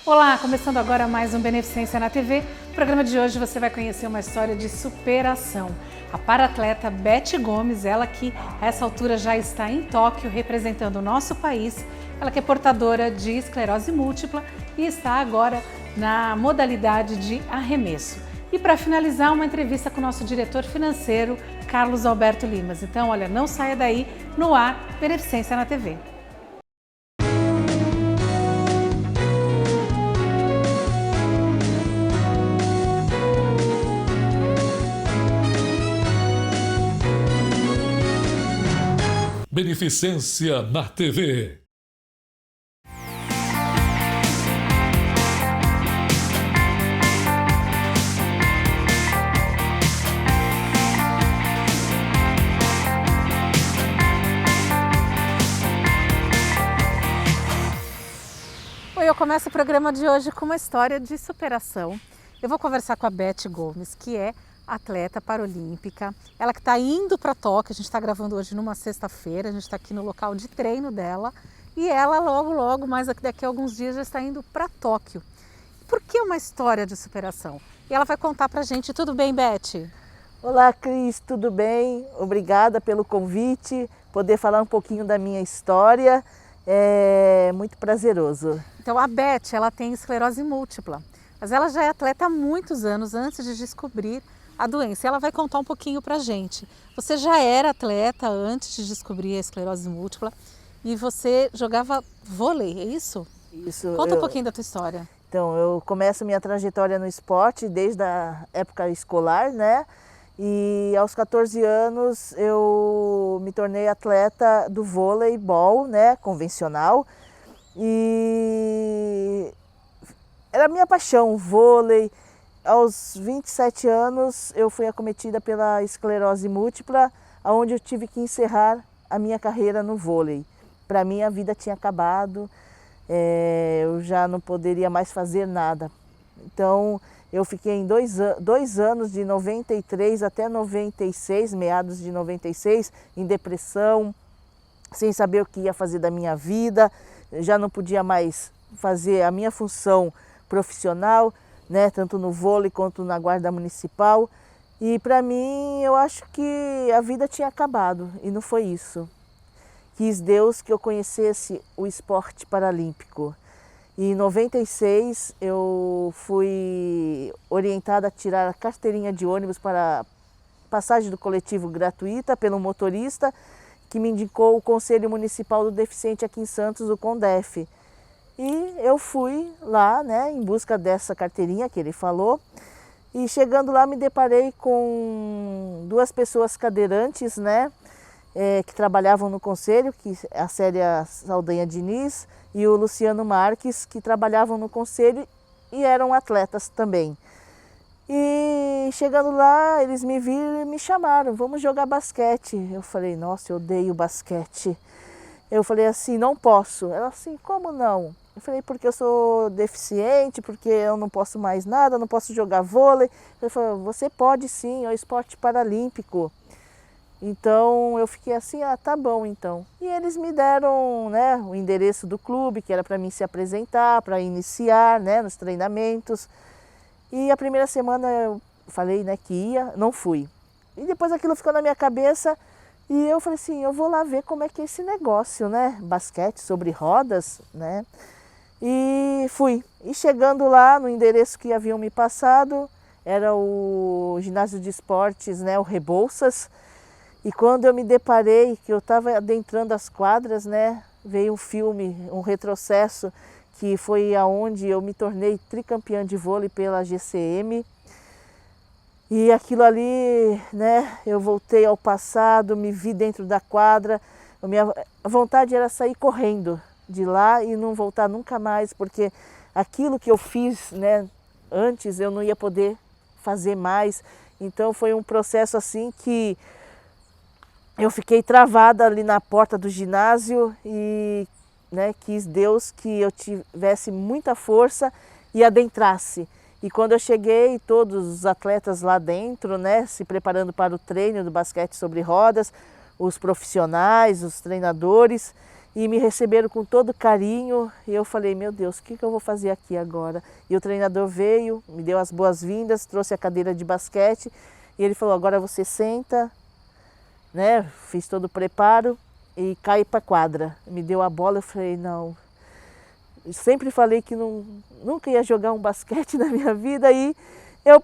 Olá, começando agora mais um Beneficência na TV. No programa de hoje você vai conhecer uma história de superação. A paratleta Beth Gomes, ela que a essa altura já está em Tóquio representando o nosso país, ela que é portadora de esclerose múltipla e está agora na modalidade de arremesso. E para finalizar, uma entrevista com o nosso diretor financeiro, Carlos Alberto Limas. Então, olha, não saia daí, no ar, Beneficência na TV. Beneficência na TV. Eu começo o programa de hoje com uma história de superação. Eu vou conversar com a Beth Gomes, que é atleta paralímpica. Ela que está indo para Tóquio, a gente está gravando hoje numa sexta-feira, a gente está aqui no local de treino dela. E ela logo, mais daqui a alguns dias, já está indo para Tóquio. Por que uma história de superação? E ela vai contar para a gente. Tudo bem, Beth? Olá, Cris, tudo bem? Obrigada pelo convite, poder falar um pouquinho da minha história. É muito prazeroso. Então, a Beth, ela tem esclerose múltipla, mas ela já é atleta há muitos anos antes de descobrir a doença. Ela vai contar um pouquinho pra gente. Você já era atleta antes de descobrir a esclerose múltipla e você jogava vôlei, é isso? Isso. Conta um pouquinho da tua história. Então, eu começo minha trajetória no esporte desde a época escolar, né? E aos 14 anos eu me tornei atleta do voleibol, né, convencional. E era a minha paixão, o vôlei. Aos 27 anos eu fui acometida pela esclerose múltipla, onde eu tive que encerrar a minha carreira no vôlei. Para mim a vida tinha acabado, eu já não poderia mais fazer nada. Então eu fiquei em dois anos, de 93 até 96, meados de 96, em depressão, sem saber o que ia fazer da minha vida. Já não podia mais fazer a minha função profissional, né, tanto no vôlei quanto na guarda municipal. E para mim, eu acho que a vida tinha acabado, e não foi isso. Quis Deus que eu conhecesse o esporte paralímpico. E em 96 eu fui orientada a tirar a carteirinha de ônibus para passagem do coletivo gratuita pelo motorista, que me indicou o Conselho Municipal do Deficiente aqui em Santos, o CONDEF. E eu fui lá, né, em busca dessa carteirinha que ele falou. E chegando lá me deparei com duas pessoas cadeirantes, né, que trabalhavam no conselho, que a Célia Saldanha Diniz e o Luciano Marques, que trabalhavam no conselho e eram atletas também. E chegando lá, eles me viram e me chamaram, vamos jogar basquete. Eu falei, nossa, eu odeio basquete. Eu falei assim, não posso. Ela assim, como não? Eu falei, porque eu sou deficiente, porque eu não posso mais nada, não posso jogar vôlei. Ele falou, você pode sim, é o esporte paralímpico. Então eu fiquei assim, tá bom então. E eles me deram, né, o endereço do clube, que era para mim se apresentar, para iniciar, né, nos treinamentos. E a primeira semana eu falei, né, que ia, não fui. E depois aquilo ficou na minha cabeça e eu falei assim, eu vou lá ver como é que é esse negócio, né, basquete sobre rodas, né. E fui. E chegando lá no endereço que haviam me passado, era o ginásio de esportes, né, o Rebouças. E quando eu me deparei, que eu estava adentrando as quadras, né, veio um filme, um retrocesso, que foi aonde eu me tornei tricampeã de vôlei pela GCM. E aquilo ali, né, eu voltei ao passado, me vi dentro da quadra. A minha vontade era sair correndo de lá e não voltar nunca mais, porque aquilo que eu fiz, né, antes eu não ia poder fazer mais. Então foi um processo assim que eu fiquei travada ali na porta do ginásio e, né, quis Deus que eu tivesse muita força e adentrasse. E quando eu cheguei, todos os atletas lá dentro, né, se preparando para o treino do basquete sobre rodas, os profissionais, os treinadores, e me receberam com todo carinho. E eu falei, meu Deus, o que eu vou fazer aqui agora? E o treinador veio, me deu as boas-vindas, trouxe a cadeira de basquete e ele falou, agora você senta, né? Fiz todo o preparo e cai para a quadra. Me deu a bola, eu falei, não, eu sempre falei que nunca ia jogar um basquete na minha vida. E eu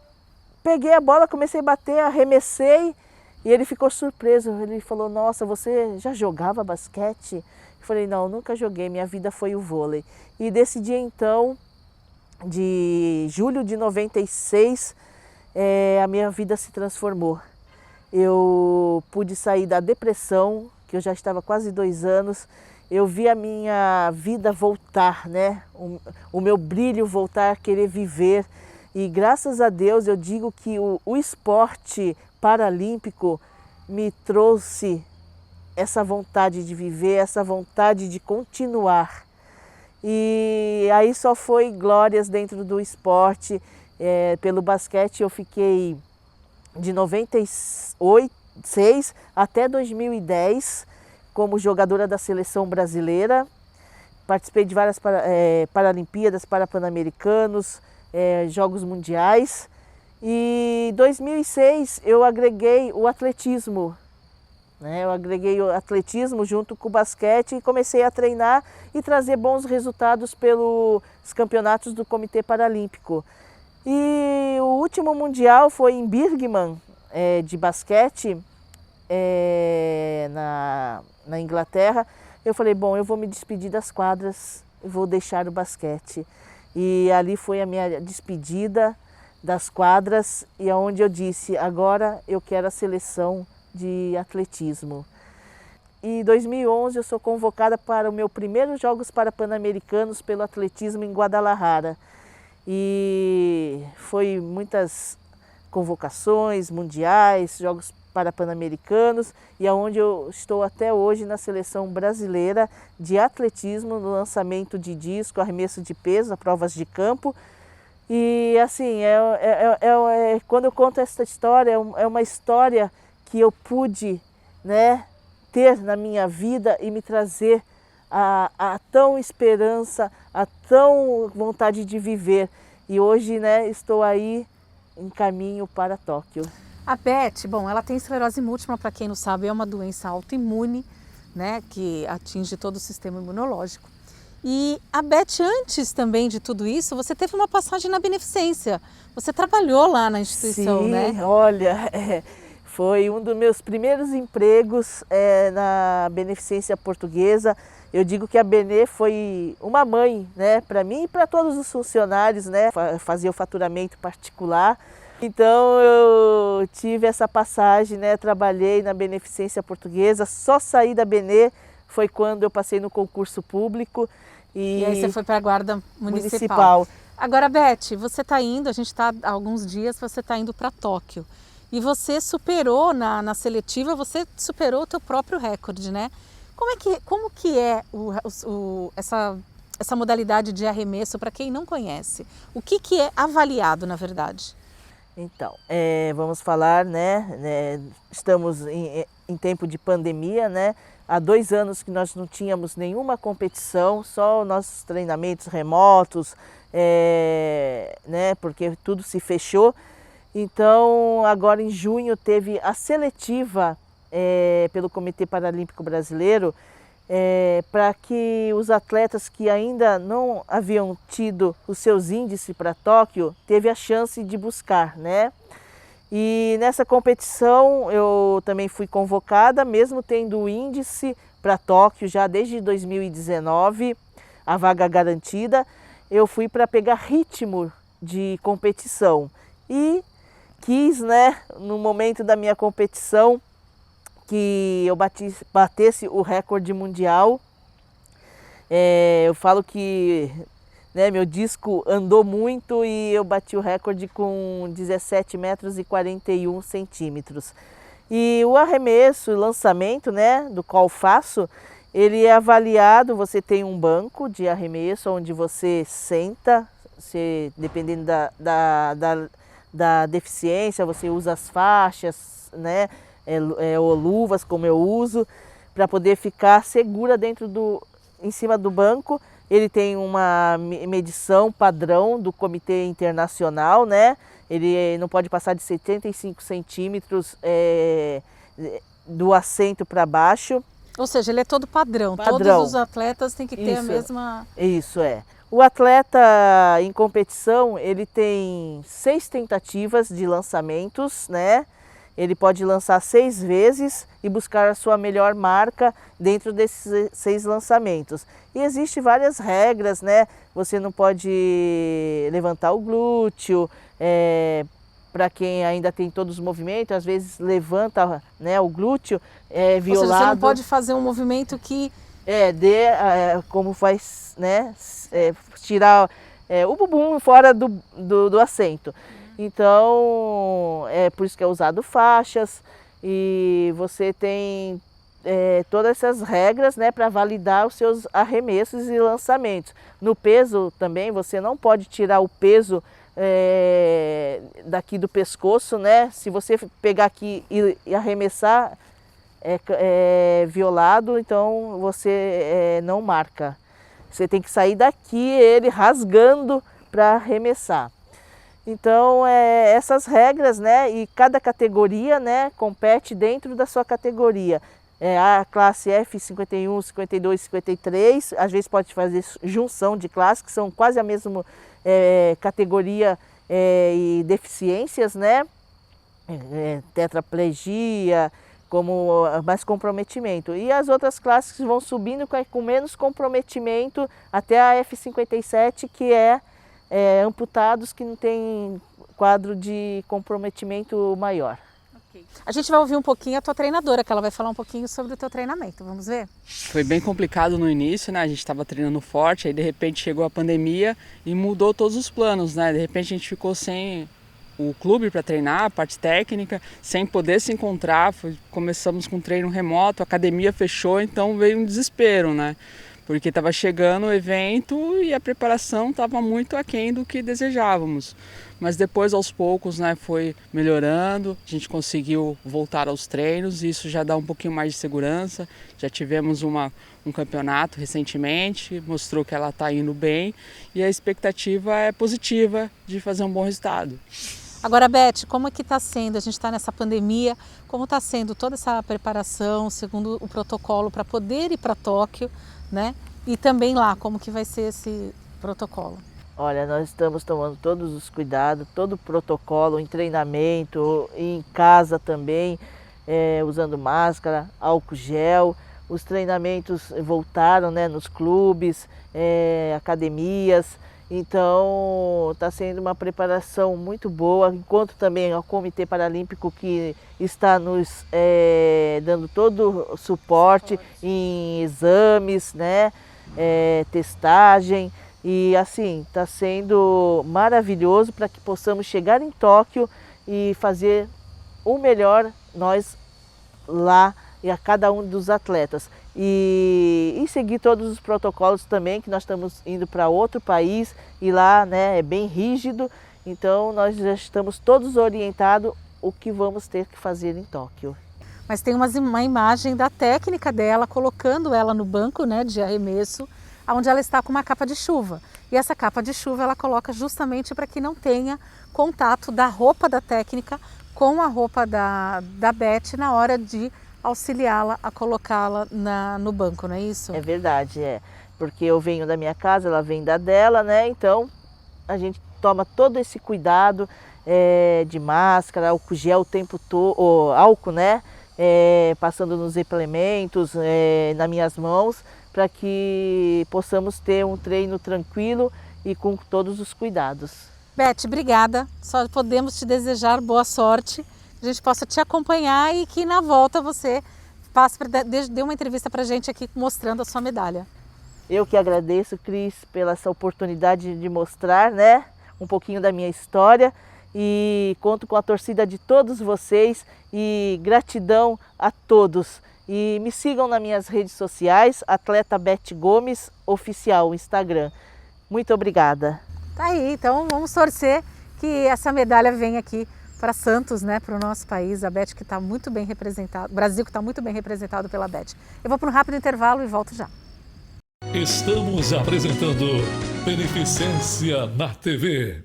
peguei a bola, comecei a bater, arremessei e ele ficou surpreso. Ele falou, nossa, você já jogava basquete? Eu falei, não, nunca joguei, minha vida foi o vôlei. E desse dia então, de julho de 96, a minha vida se transformou. Eu pude sair da depressão, que eu já estava quase 2 anos. Eu vi a minha vida voltar, né? O meu brilho voltar, querer viver. E graças a Deus eu digo que o esporte paralímpico me trouxe essa vontade de viver, essa vontade de continuar. E aí só foi glórias dentro do esporte. Pelo basquete eu fiquei de 96 até 2010 como jogadora da seleção brasileira. Participei de várias Paralimpíadas, Parapan-Americanos, Jogos Mundiais. E em 2006 eu agreguei o atletismo. Eu agreguei o atletismo junto com o basquete e comecei a treinar e trazer bons resultados pelos campeonatos do Comitê Paralímpico. E o último mundial foi em Birmingham, de basquete, na Inglaterra. Eu falei, bom, eu vou me despedir das quadras, vou deixar o basquete. E ali foi a minha despedida das quadras e onde eu disse, agora eu quero a seleção de atletismo. E em 2011 eu sou convocada para o meu primeiro Jogos Parapan-Americanos pelo atletismo em Guadalajara. E foi muitas convocações mundiais, Jogos Parapan-Americanos, e aonde eu estou até hoje na seleção brasileira de atletismo, no lançamento de disco, arremesso de peso, provas de campo. E assim, quando eu conto essa história, é uma história que eu pude, né, ter na minha vida e me trazer a tão esperança, a tão vontade de viver. E hoje, né, estou aí em caminho para Tóquio. A Beth, bom, ela tem esclerose múltipla, para quem não sabe, é uma doença autoimune, né, que atinge todo o sistema imunológico. E a Beth, antes também de tudo isso, você teve uma passagem na beneficência. Você trabalhou lá na instituição, Sim, né? Olha, foi um dos meus primeiros empregos na Beneficência Portuguesa. Eu digo que a Benê foi uma mãe, né, para mim e para todos os funcionários, né, fazia o faturamento particular. Então eu tive essa passagem, né, trabalhei na Beneficência Portuguesa, só saí da Benê foi quando eu passei no concurso público. E aí você foi para a Guarda Municipal. Agora, Beth, você está indo, a gente está há alguns dias, você está indo para Tóquio. E você superou na seletiva, você superou o teu próprio recorde, né? Como que é essa modalidade de arremesso para quem não conhece? O que é avaliado, na verdade? Então, vamos falar, né? Estamos em tempo de pandemia, né? Há 2 anos que nós não tínhamos nenhuma competição, só nossos treinamentos remotos, né? Porque tudo se fechou. Então, agora em junho teve a seletiva pelo Comitê Paralímpico Brasileiro para que os atletas que ainda não haviam tido os seus índices para Tóquio, teve a chance de buscar, né? E nessa competição eu também fui convocada, mesmo tendo o índice para Tóquio já desde 2019, a vaga garantida, eu fui para pegar ritmo de competição. E quis, né, no momento da minha competição, que eu batesse o recorde mundial. Eu falo que, né, meu disco andou muito e eu bati o recorde com 17 metros e 41 centímetros. E o arremesso e lançamento, né, do qual faço, ele é avaliado, você tem um banco de arremesso onde você senta, dependendo da deficiência, você usa as faixas, né, ou luvas como eu uso. para poder ficar segura em cima do banco. Ele tem uma medição padrão do Comitê Internacional, né? Ele não pode passar de 75 centímetros do assento para baixo. Ou seja, ele é todo padrão. Todos os atletas têm que ter a mesma... Isso é. O atleta em competição, ele tem 6 tentativas de lançamentos, né? Ele pode lançar 6 vezes e buscar a sua melhor marca dentro desses 6 lançamentos. E existem várias regras, né? Você não pode levantar o glúteo, para quem ainda tem todos os movimentos, às vezes levanta, né, o glúteo, violado. Ou seja, você não pode fazer um movimento que... como faz, né, tirar o bumbum fora do assento. Então, é por isso que é usado faixas e você tem todas essas regras, né, para validar os seus arremessos e lançamentos. No peso também, você não pode tirar o peso daqui do pescoço, né? Se você pegar aqui e arremessar, violado, então você não marca. Você tem que sair daqui ele rasgando para arremessar. Então, essas regras, né, e cada categoria, né, compete dentro da sua categoria. A classe F51, 52, 53, às vezes pode fazer junção de classes, que são quase a mesma categoria e deficiências, né, tetraplegia, como mais comprometimento. E as outras classes vão subindo com menos comprometimento até a F57, que amputados que não tem quadro de comprometimento maior. Okay. A gente vai ouvir um pouquinho a tua treinadora, que ela vai falar um pouquinho sobre o teu treinamento. Vamos ver? Foi bem complicado no início, né? A gente estava treinando forte, aí de repente chegou a pandemia e mudou todos os planos, né? De repente a gente ficou sem o clube para treinar, a parte técnica, sem poder se encontrar. Começamos com treino remoto, a academia fechou, então veio um desespero, né? Porque estava chegando o evento e a preparação estava muito aquém do que desejávamos. Mas depois, aos poucos, né, foi melhorando, a gente conseguiu voltar aos treinos e isso já dá um pouquinho mais de segurança. Já tivemos um campeonato recentemente, mostrou que ela está indo bem e a expectativa é positiva de fazer um bom resultado. Agora, Beth, como é que está sendo? A gente está nessa pandemia, como está sendo toda essa preparação, segundo o protocolo, para poder ir para Tóquio, né? E também lá, como que vai ser esse protocolo? Olha, nós estamos tomando todos os cuidados, todo o protocolo, em treinamento, em casa também, usando máscara, álcool gel. Os treinamentos voltaram, né, nos clubes, academias. Então, está sendo uma preparação muito boa, enquanto também o Comitê Paralímpico que está nos dando todo o suporte em exames, né, testagem. E assim, está sendo maravilhoso para que possamos chegar em Tóquio e fazer o melhor nós lá e a cada um dos atletas. E seguir todos os protocolos também, que nós estamos indo para outro país e lá, né, é bem rígido. Então nós já estamos todos orientados o que vamos ter que fazer em Tóquio. Mas tem uma imagem da técnica dela, colocando ela no banco, né, de arremesso, onde ela está com uma capa de chuva. E essa capa de chuva ela coloca justamente para que não tenha contato da roupa da técnica com a roupa da Beth na hora de auxiliá-la a colocá-la no banco, não é isso? É verdade, porque eu venho da minha casa, ela vem da dela, né? Então a gente toma todo esse cuidado de máscara, álcool gel o tempo todo, álcool, né? Passando nos implementos, nas minhas mãos, para que possamos ter um treino tranquilo e com todos os cuidados. Beth, obrigada. Só podemos te desejar boa sorte, que a gente possa te acompanhar e que na volta você dê uma entrevista para a gente aqui mostrando a sua medalha. Eu que agradeço, Cris, pela essa oportunidade de mostrar, né, um pouquinho da minha história e conto com a torcida de todos vocês e gratidão a todos. E me sigam nas minhas redes sociais, Atleta Beth Gomes Oficial, Instagram. Muito obrigada. Tá aí, então vamos torcer que essa medalha venha aqui para Santos, né, para o nosso país, a Beth que está muito bem representada, o Brasil que está muito bem representado pela Beth. Eu vou para um rápido intervalo e volto já. Estamos apresentando Beneficência na TV.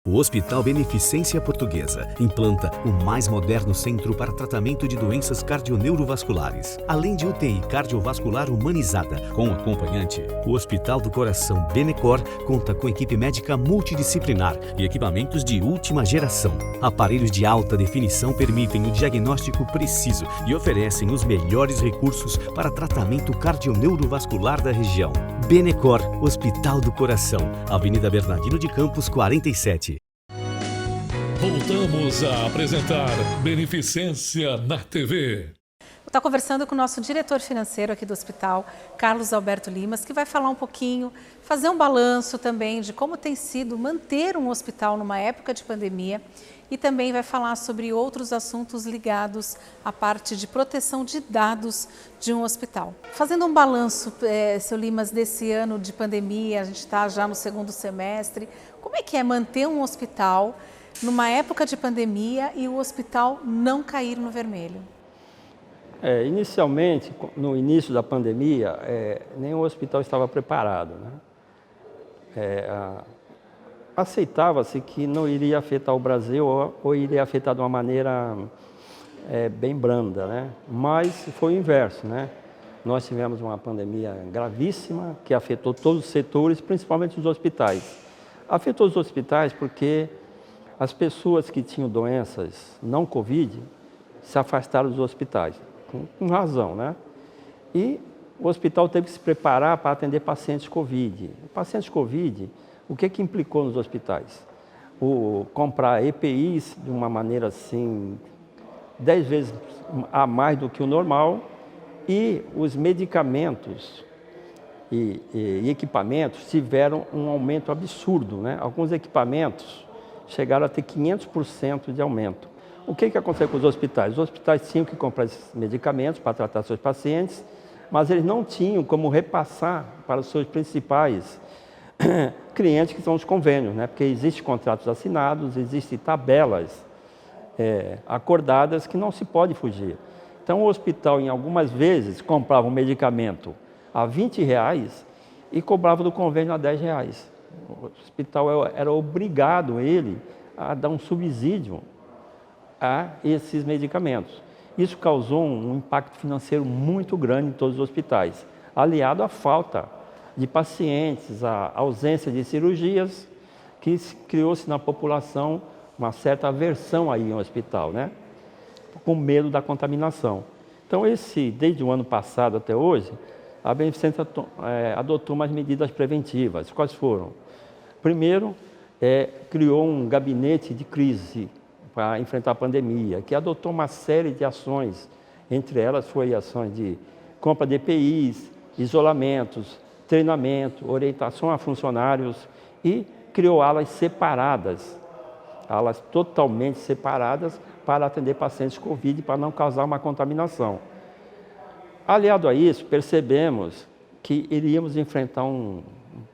O Hospital Beneficência Portuguesa implanta o mais moderno centro para tratamento de doenças cardioneurovasculares. Além de UTI cardiovascular humanizada com acompanhante, o Hospital do Coração Benecor conta com equipe médica multidisciplinar e equipamentos de última geração. Aparelhos de alta definição permitem o diagnóstico preciso e oferecem os melhores recursos para tratamento cardioneurovascular da região. Benecor, Hospital do Coração, Avenida Bernardino de Campos, 47. Voltamos a apresentar Beneficência na TV. Vou estar conversando com o nosso diretor financeiro aqui do hospital, Carlos Alberto Limas, que vai falar um pouquinho, fazer um balanço também de como tem sido manter um hospital numa época de pandemia e também vai falar sobre outros assuntos ligados à parte de proteção de dados de um hospital. Fazendo um balanço, seu Limas, desse ano de pandemia, a gente está já no segundo semestre, como é que é manter um hospital numa época de pandemia e o hospital não cair no vermelho? Inicialmente, no início da pandemia, nenhum hospital estava preparado, né? Aceitava-se que não iria afetar o Brasil ou iria afetar de uma maneira bem branda, né? Mas foi o inverso, né? Nós tivemos uma pandemia gravíssima que afetou todos os setores, principalmente os hospitais. Afetou os hospitais porque as pessoas que tinham doenças não Covid se afastaram dos hospitais, com razão, né? E o hospital teve que se preparar para atender pacientes Covid. Pacientes Covid, o que implicou nos hospitais? Comprar EPIs de uma maneira assim, 10 vezes a mais do que o normal, e os medicamentos e equipamentos tiveram um aumento absurdo, né? Alguns equipamentos chegaram a ter 500% de aumento. O que aconteceu com os hospitais? Os hospitais tinham que comprar esses medicamentos para tratar seus pacientes, mas eles não tinham como repassar para os seus principais clientes, que são os convênios, né? Porque existem contratos assinados, existem tabelas acordadas que não se pode fugir. Então, o hospital, em algumas vezes, comprava um medicamento a R$20 e cobrava do convênio a R$10. O hospital era obrigado a dar um subsídio a esses medicamentos. Isso causou um impacto financeiro muito grande em todos os hospitais, aliado à falta de pacientes, à ausência de cirurgias, que criou-se na população uma certa aversão aí ao hospital, né? Com medo da contaminação. Então, desde o ano passado até hoje, a Beneficência adotou umas medidas preventivas. Quais foram? Primeiro, criou um gabinete de crise para enfrentar a pandemia, que adotou uma série de ações. Entre elas foi ações de compra de EPIs, isolamentos, treinamento, orientação a funcionários e criou alas separadas, alas totalmente separadas para atender pacientes Covid, para não causar uma contaminação. Aliado a isso, percebemos que iríamos enfrentar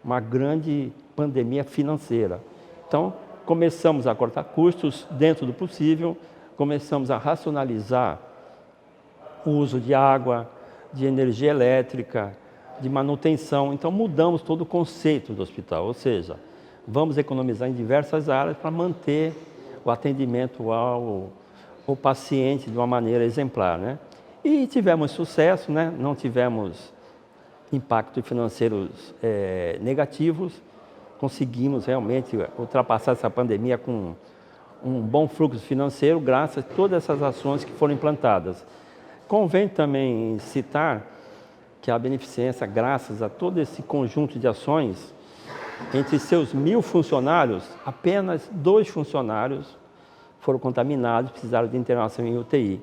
uma grande pandemia financeira. Então, começamos a cortar custos dentro do possível, começamos a racionalizar o uso de água, de energia elétrica, de manutenção. Então, mudamos todo o conceito do hospital, ou seja, vamos economizar em diversas áreas para manter o atendimento ao paciente de uma maneira exemplar, né? E tivemos sucesso, né? Não tivemos impactos financeiros negativos, conseguimos realmente ultrapassar essa pandemia com um bom fluxo financeiro, graças a todas essas ações que foram implantadas. Convém também citar que a Beneficência, graças a todo esse conjunto de ações, entre seus 1.000 funcionários, apenas 2 funcionários foram contaminados, precisaram de internação em UTI.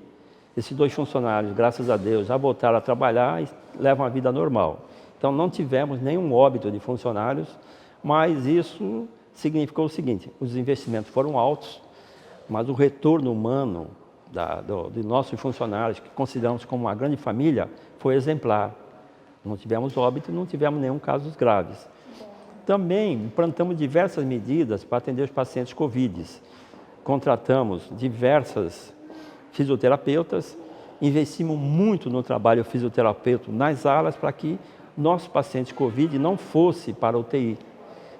Esses 2 funcionários, graças a Deus, já voltaram a trabalhar e levam a vida normal. Então, não tivemos nenhum óbito de funcionários, mas isso significou o seguinte: os investimentos foram altos, mas o retorno humano de nossos funcionários, que consideramos como uma grande família, foi exemplar. Não tivemos óbito, não tivemos nenhum casos graves. Também implantamos diversas medidas para atender os pacientes Covid. contratamos diversas fisioterapeutas, investimos muito no trabalho fisioterapêutico nas alas para que nossos pacientes Covid não fossem para a UTI.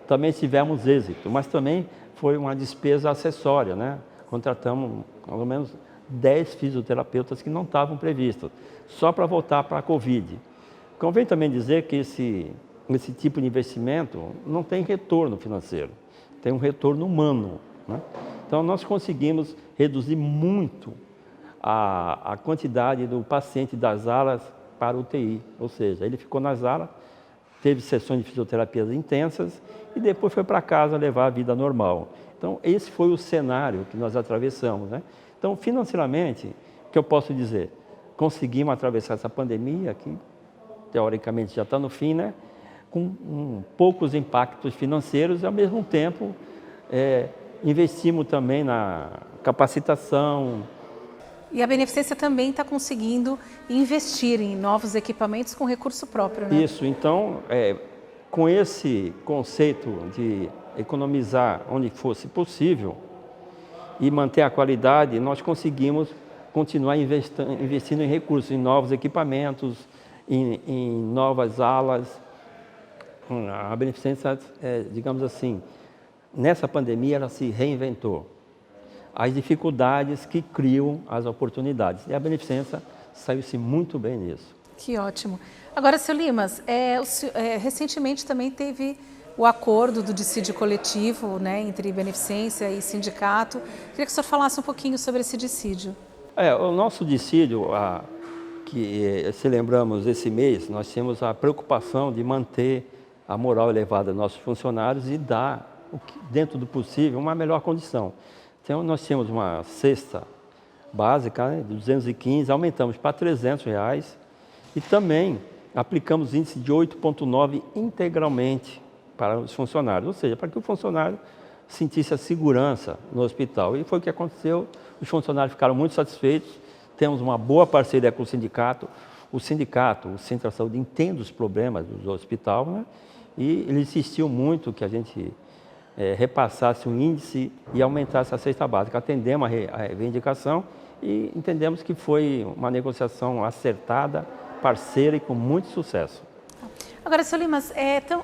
Também tivemos êxito, mas também foi uma despesa acessória, né? Contratamos pelo menos 10 fisioterapeutas que não estavam previstos, só para voltar para a Covid. Convém também dizer que esse tipo de investimento não tem retorno financeiro, tem um retorno humano, né? Então, nós conseguimos reduzir muito a quantidade do paciente das alas para UTI, ou seja, ele ficou nas alas, teve sessões de fisioterapia intensas e depois foi para casa levar a vida normal. Então, esse foi o cenário que nós atravessamos, né? Então, financeiramente, o que eu posso dizer? Conseguimos atravessar essa pandemia, que teoricamente já está no fim, né? Com poucos impactos financeiros e, ao mesmo tempo, investimos também na capacitação. E a Beneficência também está conseguindo investir em novos equipamentos com recurso próprio, né? Isso, então, com esse conceito de economizar onde fosse possível e manter a qualidade, nós conseguimos continuar investindo em recursos, em novos equipamentos, em novas alas. A Beneficência, digamos assim, nessa pandemia ela se reinventou. As dificuldades que criam as oportunidades. E a Beneficência saiu-se muito bem nisso. Que ótimo. Agora, seu Limas, recentemente também teve o acordo do dissídio coletivo, né, entre Beneficência e sindicato. Queria que o senhor falasse um pouquinho sobre esse dissídio. O nosso dissídio, que se lembramos esse mês, nós tínhamos a preocupação de manter a moral elevada dos nossos funcionários e dar, dentro do possível, uma melhor condição. Então, nós tínhamos uma cesta básica, né, de 215, aumentamos para R$300 e também aplicamos índice de 8,9 integralmente para os funcionários, ou seja, para que o funcionário sentisse a segurança no hospital. E foi o que aconteceu, os funcionários ficaram muito satisfeitos, temos uma boa parceria com o sindicato, o Centro da Saúde entende os problemas do hospital, né, e ele insistiu muito que a gente repassasse o índice e aumentasse a cesta básica. Atendemos a reivindicação e entendemos que foi uma negociação acertada, parceira e com muito sucesso. Agora, seu Limas,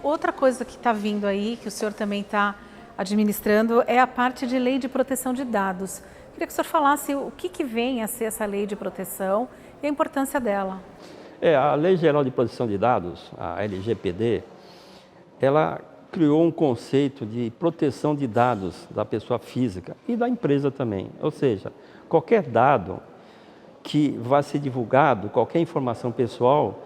outra coisa que está vindo aí, que o senhor também está administrando, é a parte de lei de proteção de dados. Queria que o senhor falasse o que vem a ser essa lei de proteção e a importância dela. A Lei Geral de Proteção de Dados, a LGPD, ela criou um conceito de proteção de dados da pessoa física e da empresa também. Ou seja, qualquer dado que vai ser divulgado, qualquer informação pessoal,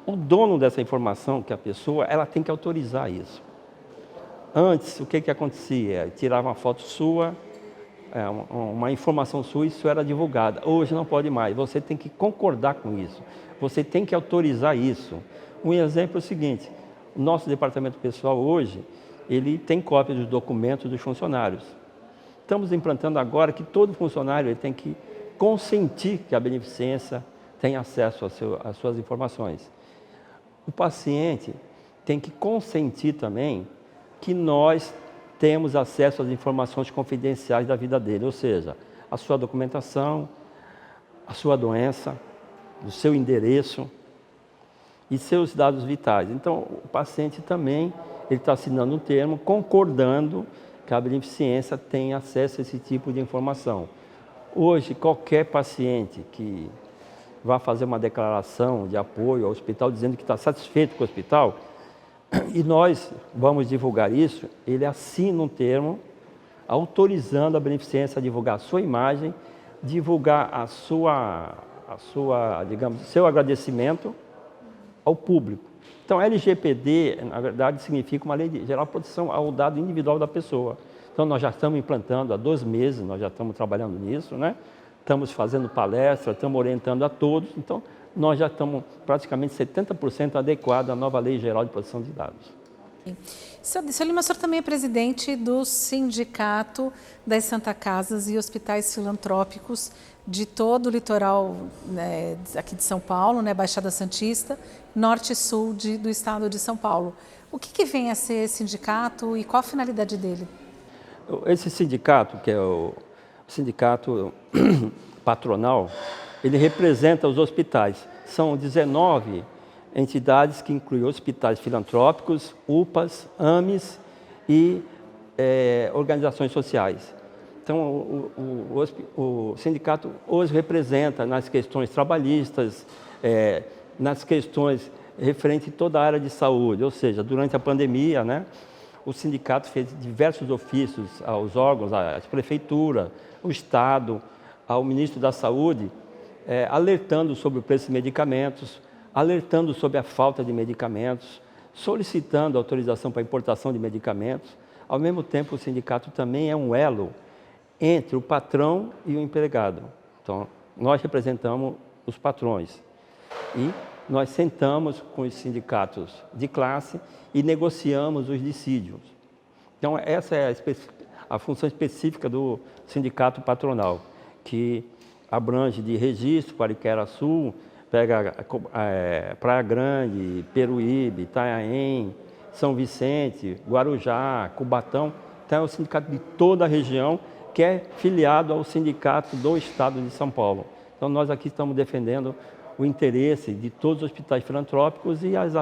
o dono dessa informação, que é a pessoa, ela tem que autorizar isso. Antes, o que acontecia? Tirava uma foto sua, uma informação sua, isso era divulgada. Hoje não pode mais, você tem que concordar com isso, você tem que autorizar isso. Um exemplo é o seguinte: o nosso departamento pessoal hoje, ele tem cópia dos documentos dos funcionários. Estamos implantando agora que todo funcionário ele tem que consentir que a Beneficência tenha acesso às suas informações. O paciente tem que consentir também que nós temos acesso às informações confidenciais da vida dele, ou seja, a sua documentação, a sua doença, o seu endereço e seus dados vitais. Então, o paciente também está assinando um termo concordando que a Beneficência tem acesso a esse tipo de informação. Hoje, qualquer paciente que vá fazer uma declaração de apoio ao hospital dizendo que está satisfeito com o hospital, e nós vamos divulgar isso, ele assina um termo autorizando a Beneficência a divulgar a sua imagem, divulgar digamos, seu agradecimento ao público. Então, LGPD, na verdade, significa uma lei geral de proteção ao dado individual da pessoa. Então, nós já estamos implantando há 2 meses, nós já estamos trabalhando nisso, né? Estamos fazendo palestra, estamos orientando a todos. Então, nós já estamos praticamente 70% adequados à nova Lei Geral de Proteção de Dados. Seu Lima, o senhor também é presidente do Sindicato das Santa Casas e Hospitais Filantrópicos de todo o litoral, né, aqui de São Paulo, né, Baixada Santista, norte e sul do estado de São Paulo. O que vem a ser esse sindicato e qual a finalidade dele? Esse sindicato, que é o sindicato patronal, ele representa os hospitais. São 19 entidades que incluem hospitais filantrópicos, UPAs, AMES e organizações sociais. Então, o sindicato hoje representa nas questões trabalhistas, nas questões referentes a toda a área de saúde, ou seja, durante a pandemia, né, o sindicato fez diversos ofícios aos órgãos, às prefeituras, ao Estado, ao ministro da Saúde, alertando sobre o preço de medicamentos, alertando sobre a falta de medicamentos, solicitando autorização para importação de medicamentos. Ao mesmo tempo, o sindicato também é um elo entre o patrão e o empregado. Então, nós representamos os patrões e nós sentamos com os sindicatos de classe e negociamos os dissídios. Então, essa é a função específica do sindicato patronal, que abrange de Registro, Pariquera-Sul, pega Praia Grande, Peruíbe, Itanhaém, São Vicente, Guarujá, Cubatão. Então, é o sindicato de toda a região que é filiado ao sindicato do Estado de São Paulo. Então, nós aqui estamos defendendo o interesse de todos os hospitais filantrópicos e as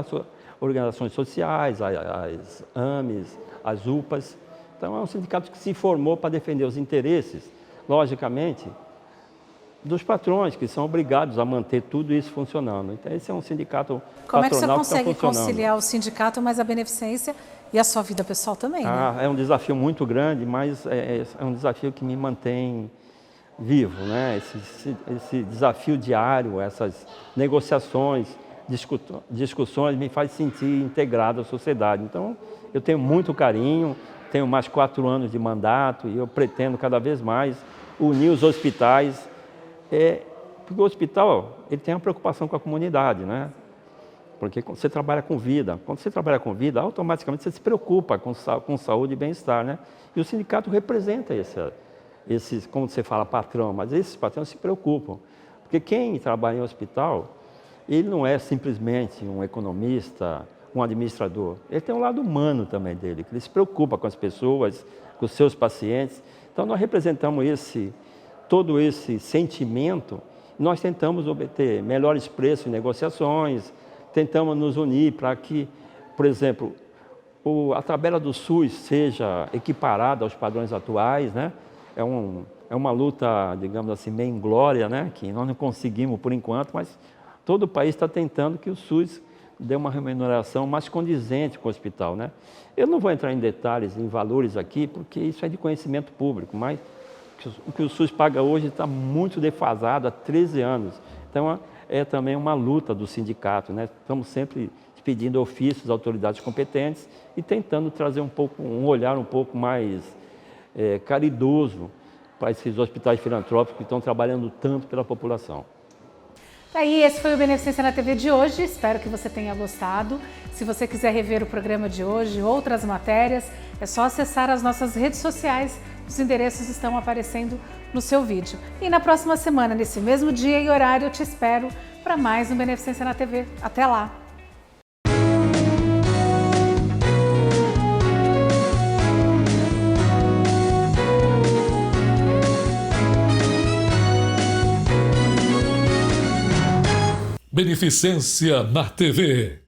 organizações sociais, as AMES, as UPAs. Então, é um sindicato que se formou para defender os interesses, logicamente, dos patrões, que são obrigados a manter tudo isso funcionando. Então, esse é um sindicato patronal. Como é que você consegue conciliar o sindicato, mas a beneficência e a sua vida pessoal também, né? É um desafio muito grande, mas é um desafio que me mantém vivo, né? Esse desafio diário, essas negociações, discussões me faz sentir integrado à sociedade. Então, eu tenho muito carinho, tenho mais 4 anos de mandato e eu pretendo cada vez mais unir os hospitais, porque o hospital ele tem uma preocupação com a comunidade, né? Porque você trabalha com vida. Quando você trabalha com vida, automaticamente você se preocupa com saúde e bem-estar, né? E o sindicato representa esses, como você fala, patrão, mas esses patrões se preocupam. Porque quem trabalha em hospital, ele não é simplesmente um economista, um administrador. Ele tem um lado humano também dele, que ele se preocupa com as pessoas, com os seus pacientes. Então, nós representamos todo esse sentimento. Nós tentamos obter melhores preços em negociações, tentamos nos unir para que, por exemplo, a tabela do SUS seja equiparada aos padrões atuais, né? É uma luta, digamos assim, meio inglória, né? Que nós não conseguimos por enquanto, mas todo o país está tentando que o SUS dê uma remuneração mais condizente com o hospital, né? Eu não vou entrar em detalhes, em valores aqui, porque isso é de conhecimento público, mas o que o SUS paga hoje está muito defasado há 13 anos. Então, é também uma luta do sindicato, né? Estamos sempre pedindo ofícios às autoridades competentes e tentando trazer um olhar um pouco mais caridoso para esses hospitais filantrópicos que estão trabalhando tanto pela população. Aí, esse foi o Beneficência na TV de hoje, espero que você tenha gostado. Se você quiser rever o programa de hoje, outras matérias, é só acessar as nossas redes sociais, os endereços estão aparecendo no seu vídeo. E na próxima semana, nesse mesmo dia e horário, eu te espero para mais um Beneficência na TV. Até lá! Beneficência na TV.